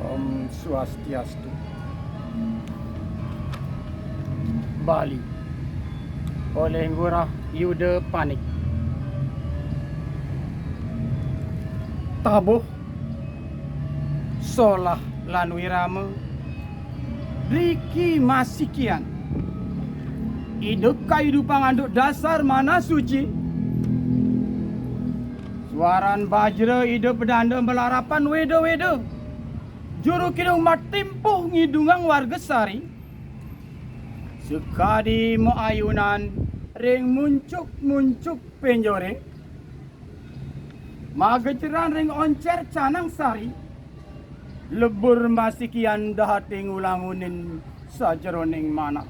Om Swastiastu. Bali oleh Ngurah Yuda Panik. Tabuh Solah lan Wirama Riki Masikian. Hidup kehidupan anduk dasar mana suci. Suaran bajra hidup bedanda melarapan weda-weda. Juru kidung matimpuh ngidungang warga sari. Sekadi mo ayunan ring muncuk-muncuk penjore. Mageceran ring oncer canang sari. Lebur masikian dahating ulangunin sajeroning mana.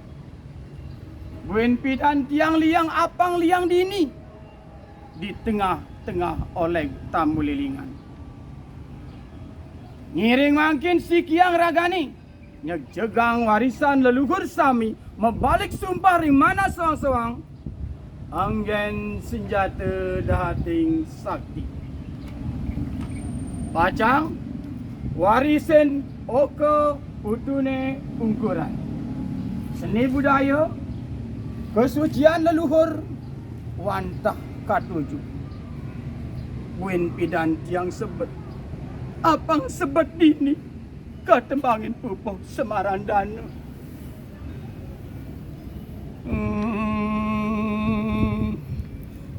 Buen pidan tiang liang apang liang dini. Di tengah-tengah oleh tamu lilingan. Ngiring makin sikiang ragani. Nyejegang warisan leluhur sami. Membalik sumpah ring mana soang-soang. Anggen senjata dahating sakti. Pacang warisan oke putune ungkuran. Seni budaya, kesucian leluhur, wantah katuju. Win pidan tiang sebet, apang sebet dini, katembangin pupung semarandana.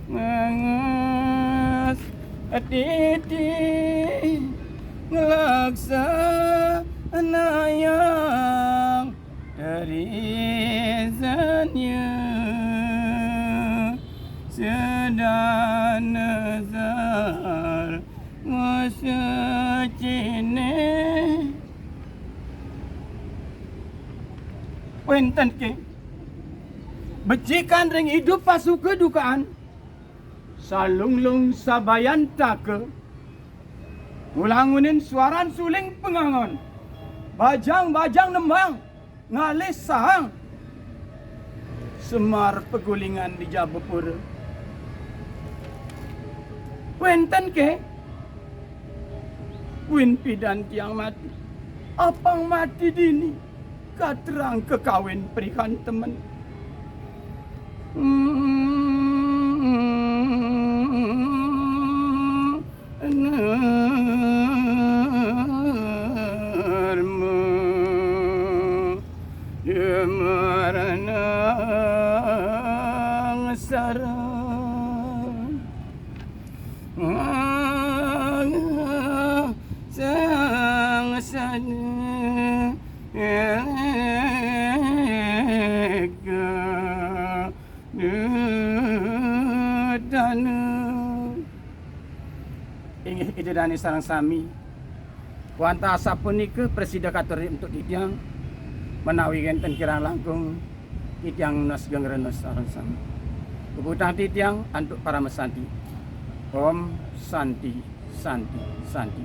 Ngangas atiti ngelaksana yang dari zanya sedang nazar ngasecine wenten ke becikan ring hidup pasu kedukaan salunglung sabayan take ulangunin suaran suling pengangon bajang-bajang nembang ngalis sahang semar pegulingan di Jabapura wenten ke win pidan tiang mati apang mati dini katerang kekawin perikan temen sarang sang sana ingin ide dani sarang sami wanta asapun ke presida kateri untuk titiang menawi genten kirang langkung titiang nas gengrenes sarang sami kebutuhan titiang untuk para mesanti. Om Santi Santi Santi.